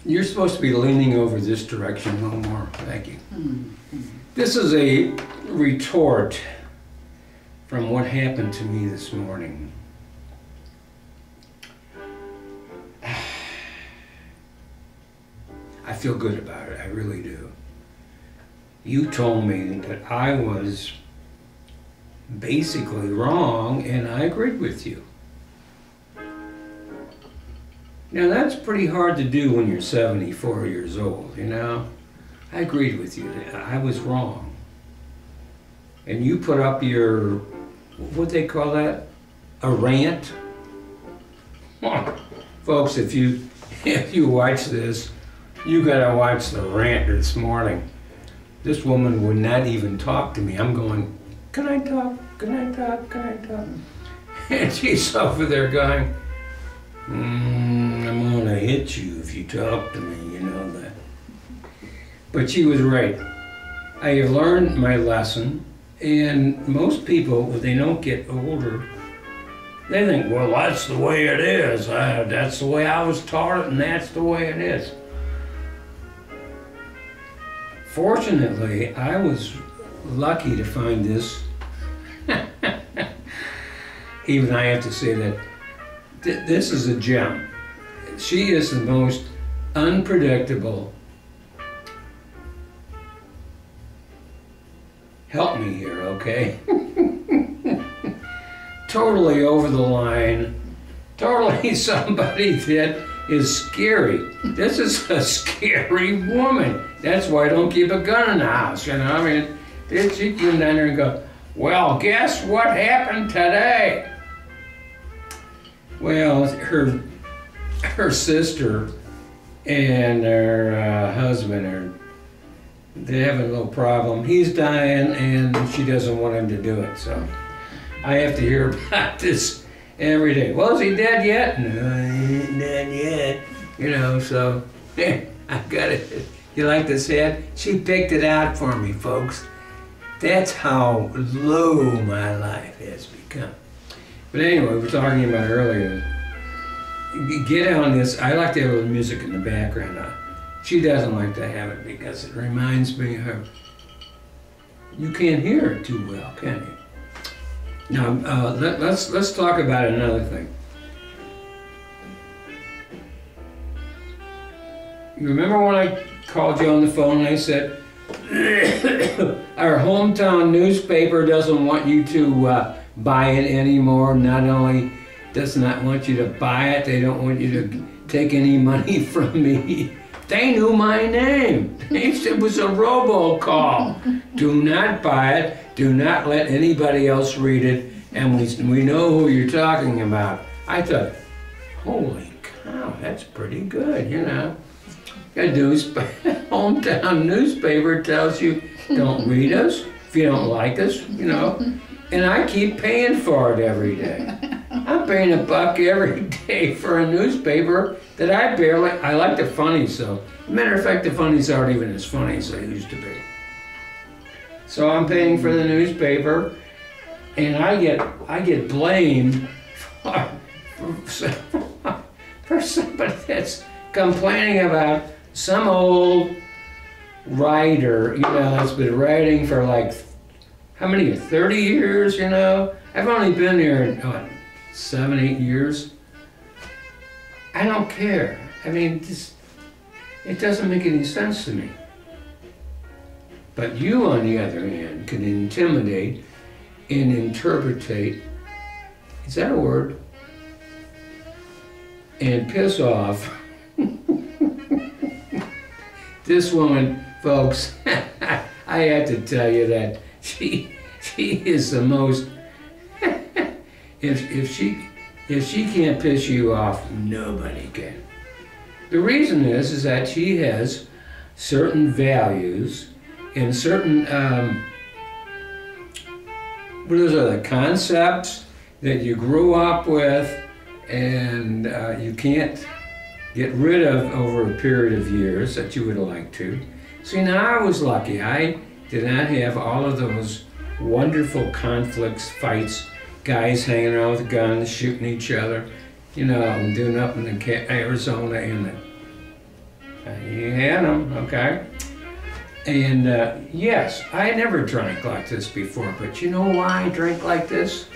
You're supposed to be leaning over this direction a little more. Thank you. This is a retort from what happened to me this morning. I feel good about it, I really do. You told me that I was basically wrong, and I agreed with you. Now that's pretty hard to do when you're 74 years old, you know? I agreed with you that I was wrong. And you put up your, what they call that? A rant? Folks, if you watch this, you gotta watch the rant this morning. This woman would not even talk to me. I'm going, can I talk? Can I talk? Can I talk? And she's over there going, I'm gonna hit you if you talk to me, you know that. But she was right. I have learned my lesson, and most people, when they don't get older, they think, well, that's the way it is. That's the way I was taught it, and that's the way it is. Fortunately, I was lucky to find this. Even I have to say that this is a gem. She is the most unpredictable. Help me here, okay? Totally over the line. Totally somebody that is scary. This is a scary woman. That's why I don't keep a gun in the house, you know? I mean, she came down there and go, well, guess what happened today? Well, her sister and her husband they have a little problem. He's dying and she doesn't want him to do it, so I have to hear about this every day. Well, is he dead yet? No, he ain't dead yet. You know, so I got it. You like this hat? She picked it out for me, folks. That's how low my life has become. But anyway, we were talking about earlier. Get on this. I like to have a little music in the background. She doesn't like to have it because it reminds me of. You can't hear it too well, can you? Now let's talk about another thing. You remember when I called you on the phone and I said, our hometown newspaper doesn't want you to buy it anymore. Not only does not want you to buy it, they don't want you to take any money from me. They knew my name. It was a robocall. Do not buy it. Do not let anybody else read it. And we know who you're talking about. I thought, holy cow, that's pretty good, you know. A hometown newspaper tells you, don't read us if you don't like us, you know. And I keep paying for it every day. I'm paying $1 every day for a newspaper that I like the funnies, so. Matter of fact, the funnies aren't even as funny as they used to be. So I'm paying for the newspaper, and I get blamed for somebody that's complaining about some old writer, you know, that's been writing for like, how many, 30 years, you know? I've only been here, what, 7, 8 years? I don't care. I mean, it doesn't make any sense to me. But you, on the other hand, can intimidate and interpretate, is that a word? And piss off this woman, folks. I have to tell you that she is the most. If she can't piss you off, nobody can. The reason is that she has certain values and certain what are the concepts that you grew up with, and you can't get rid of over a period of years that you would like to. See, now I was lucky. I did not have all of those wonderful conflicts, fights, guys hanging around with guns, shooting each other, you know, doing up in Arizona and You had them, okay? And yes, I never drank like this before, but you know why I drink like this?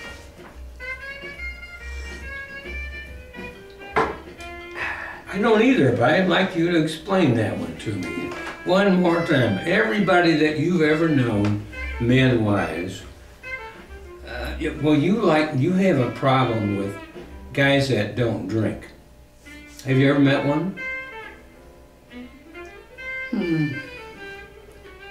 I don't either, but I'd like you to explain that one to me. One more time. Everybody that you've ever known, men-wise, well, you have a problem with guys that don't drink. Have you ever met one?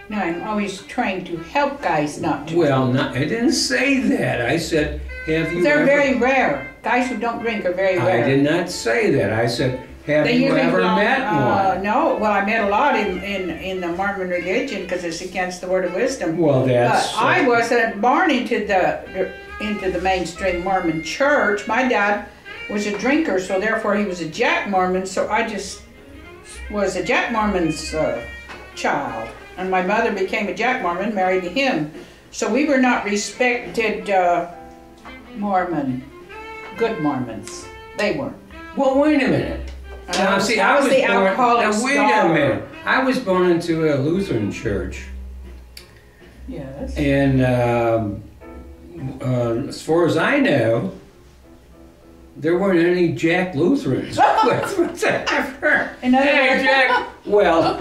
No, I'm always trying to help guys not to Well, drink. I didn't say that. I said, have you They're ever... very rare. Guys who don't drink are very rare. I did not say that. I said, have They you usually ever belong- met one? No. Well, I met a lot in the Mormon religion because it's against the word of wisdom. Well, that's... But I wasn't born into the mainstream Mormon church. My dad was a drinker, so therefore he was a Jack Mormon. So I just was a Jack Mormon's child, and my mother became a Jack Mormon, married to him. So we were not respected good Mormons. They weren't. Well, wait a minute. Now, see, I was the born... alcoholic Now, wait star. a minute. I was born into a Lutheran church. Yes. And as far as I know, there weren't any Jack Lutherans whatsoever. In other Hey, words- Jack. Well,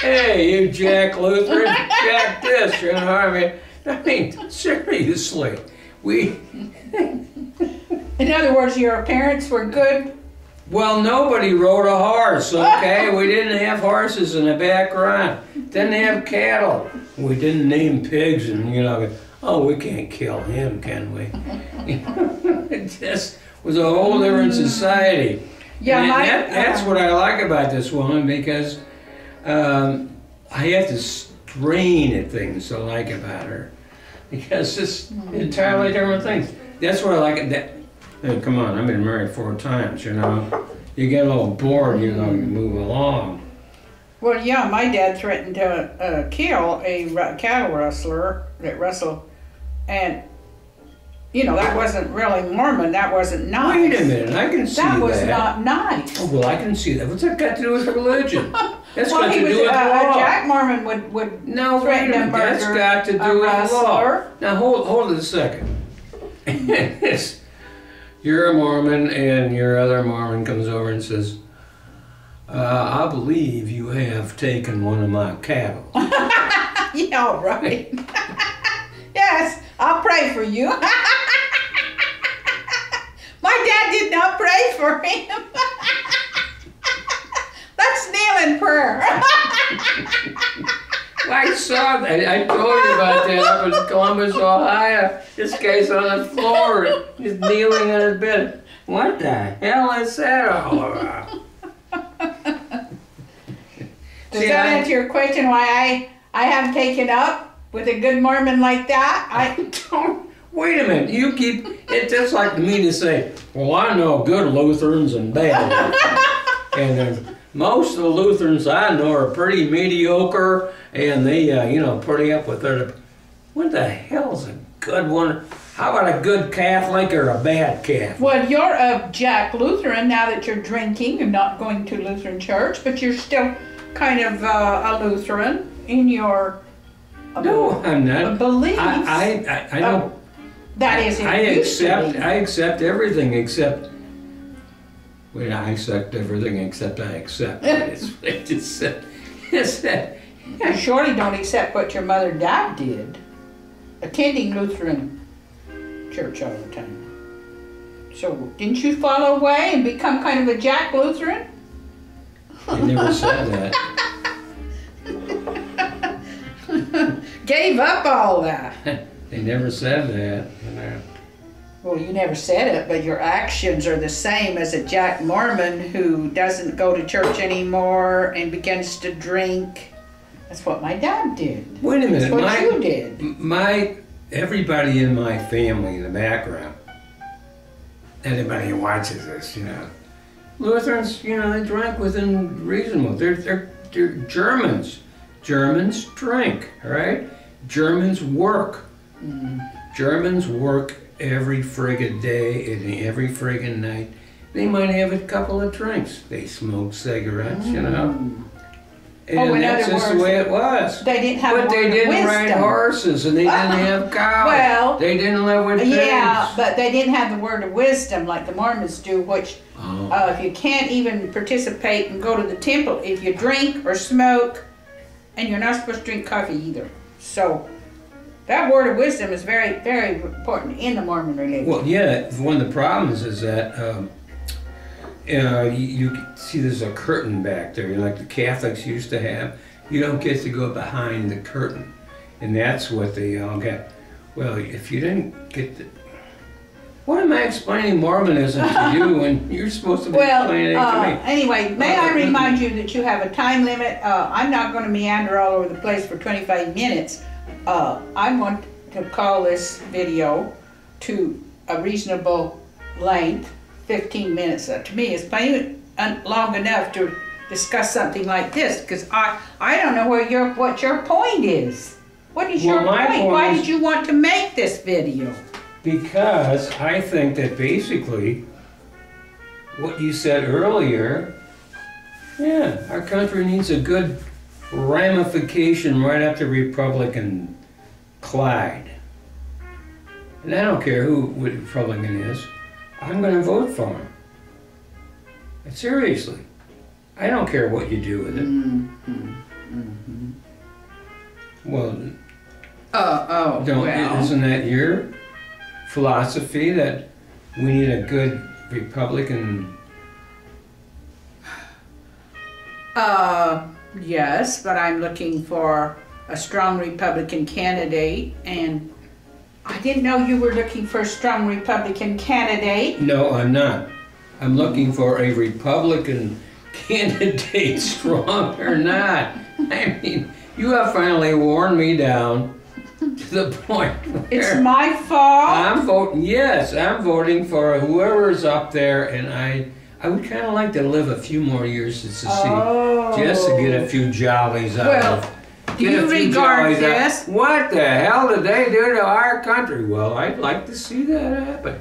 hey, you Jack Lutheran, Jack this, you know. I mean, seriously, we. In other words, your parents were good. Well, nobody rode a horse, okay? We didn't have horses in the background. Didn't have cattle. We didn't name pigs and, you know, oh, we can't kill him, can we? It just was a whole different society. Yeah, And that's what I like about this woman, because I have to strain at things to like about her. Because it's entirely different things. That's what I like. Hey, come on, I've been married 4 times, you know. You get a little bored, you know, you move along. Well, yeah, my dad threatened to kill a cattle rustler that rustled, and you know that wasn't really Mormon. That wasn't nice. Wait a minute, I can see that. That was not nice. Oh, well, I can see that. What's that got to do with religion? That's Well, got to he was do with a law. Jack Mormon would No, wait a threaten to minute. That's murder got to do a with law. rustler. Now, hold it a second. You're a Mormon, and your other Mormon comes over and says, I believe you have taken one of my cattle. Yeah, right. Yes, I'll pray for you. My dad did not pray for him. Let's kneel in prayer. I saw that. I told you about that up in Columbus, Ohio. This guy's on the floor. He's kneeling on his bed. What the hell is that all about? Does that answer your question why I haven't taken up with a good Mormon like that? I don't. Wait a minute. You keep. It's just like me to say, well, I know good Lutherans and bad Lutherans. And most of the Lutherans I know are pretty mediocre, and they, you know, putting up with their. What the hell's a good one? How about a good Catholic or a bad Catholic? Well, you're a Jack Lutheran now that you're drinking and not going to Lutheran church, but you're still kind of a Lutheran in your No, I'm not. beliefs. I don't. That is, it I used to be. accept everything except. Wait, I accept everything except I accept. I just said. You surely don't accept what your mother and dad did, attending Lutheran church all the time. So didn't you fall away and become kind of a Jack Lutheran? I never said that. Gave up all that. They never said that. You know. Well, you never said it, but your actions are the same as a Jack Mormon who doesn't go to church anymore and begins to drink. That's what my dad did. Wait a minute. That's what you did. Everybody in my family in the background, anybody who watches this, you know, Lutherans, you know, they drank within reasonable. They're Germans. Germans drink, all right? Germans work. Germans work every friggin' day and every friggin' night. they might have a couple of drinks. They smoke cigarettes, you know. And in that's other just words, the way it was. They didn't have But they didn't ride horses, and they didn't have cows. Well, they didn't live with pigs. Yeah, but they didn't have the word of wisdom like the Mormons do, which if you can't even participate and go to the temple if you drink or smoke, and you're not supposed to drink coffee either. So that word of wisdom is very, very important in the Mormon religion. Well, yeah, one of the problems is that you see there's a curtain back there, like the Catholics used to have. You don't get to go behind the curtain. And that's what they all get. Well, if you didn't get the... Why am I explaining Mormonism to you when you're supposed to be explaining it to me? Anyway, may I remind you that you have a time limit. I'm not going to meander all over the place for 25 minutes. I want to call this video to a reasonable length. 15 minutes to me is plenty long enough to discuss something like this, because I don't know what your point is. What is your point? Why did you want to make this video? Because I think that basically what you said earlier, yeah, our country needs a good ramification right up to Republican Clyde. And I don't care who Republican is. I'm going to vote for him. Seriously. I don't care what you do with it. Well, isn't that your philosophy, that we need a good Republican? Yes, but I'm looking for a strong Republican candidate, and I didn't know you were looking for a strong Republican candidate. No, I'm not. I'm looking for a Republican candidate, strong or not. I mean, you have finally worn me down to the point where... It's my fault? I'm voting for whoever's up there, and I would kind of like to live a few more years just to get a few jollies out of... Do you regard this? What the hell did they do to our country? Well, I'd like to see that happen.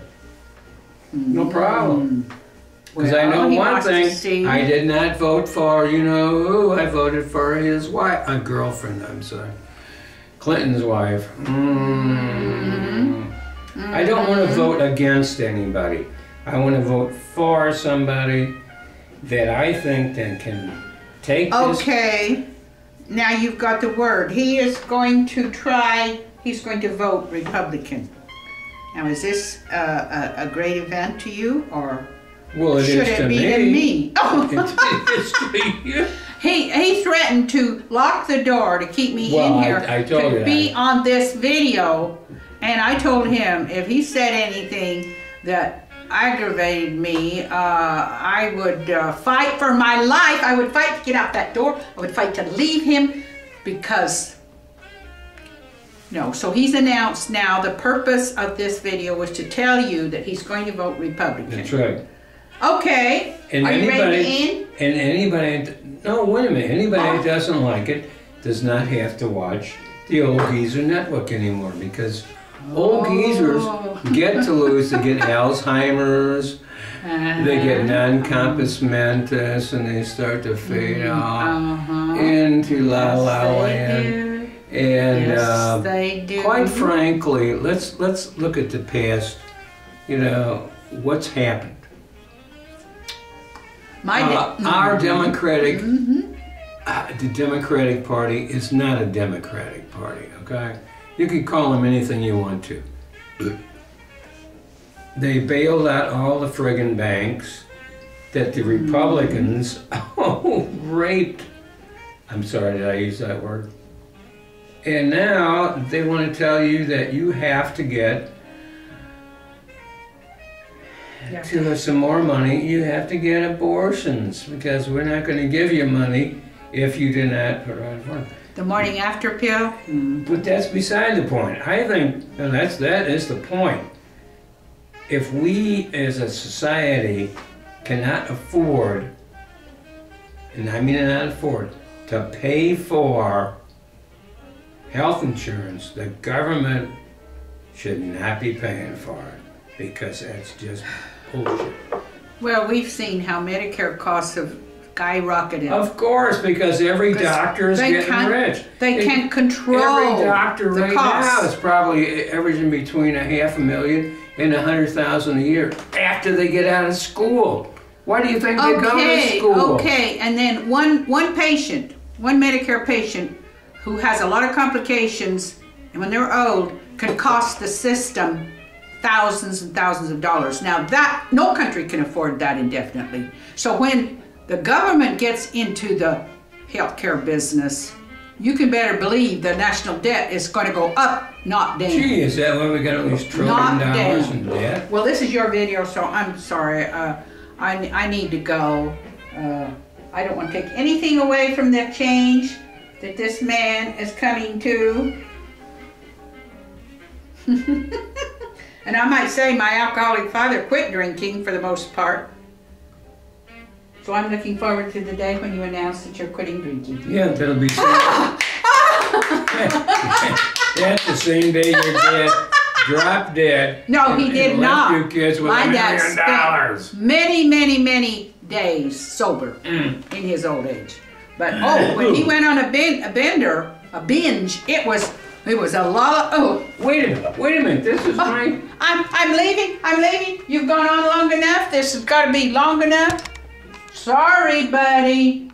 No problem. Because I know one thing, I did not vote for, you know who, I voted for his wife, a girlfriend, I'm sorry. Clinton's wife. I don't want to vote against anybody. I want to vote for somebody that I think that can take this. Okay. Now you've got the word. He is going to he's going to vote Republican. Now is this a great event to you, or should it be to me? Oh. It is to you. He threatened to lock the door to keep me in here to be on this video, and I told him if he said anything that aggravated me, I would fight for my life. I would fight to get out that door. I would fight to leave him, because so he's announced now. The purpose of this video was to tell you that he's going to vote Republican. That's right. Okay. And are you ready to end? And anybody, no, wait a minute. Anybody that doesn't like it does not have to watch the Old Geezer Network anymore, because old geezers get to lose. They get Alzheimer's, they get non-compos mentis, and they start to fade off into La La Land. And they do. Quite frankly, let's look at the past. You know what's happened. Our Democratic, the Democratic Party is not a Democratic Party. Okay. You can call them anything you want to. They bailed out all the friggin' banks that the Republicans raped. I'm sorry, did I use that word? And now they want to tell you that you have to get to some more money. You have to get abortions, because we're not going to give you money if you do not put on one. The morning after pill? But that's beside the point. I think that is the point. If we as a society cannot afford, and I mean not afford, to pay for health insurance, the government should not be paying for it, because that's just bullshit. Well, we've seen how Medicare costs have skyrocketed. Of course, because every doctor is getting rich. They can't control every doctor the right costs. now is probably averaging between $500,000 and $100,000 a year after they get out of school. Why do you think they go to school? Okay, and then one Medicare patient who has a lot of complications, and when they're old, can cost the system thousands and thousands of dollars. Now that, no country can afford that indefinitely. So when the government gets into the healthcare business, you can better believe the national debt is going to go up, not down. Gee, is that why we got all these $1 trillion in debt? Well, this is your video, so I'm sorry. I need to go. I don't want to take anything away from the change that this man is coming to. And I might say my alcoholic father quit drinking for the most part. So I'm looking forward to the day when you announce that you're quitting drinking. Yeah, that'll be soon. That's the same day you're dead. Drop dead. No, he did not. Left you kids with My $1 dad million. spent many days sober in his old age. But when he went on a binge, it was a lot. Oh, wait a minute. This is my. I'm leaving. You've gone on long enough. This has got to be long enough. Sorry, buddy.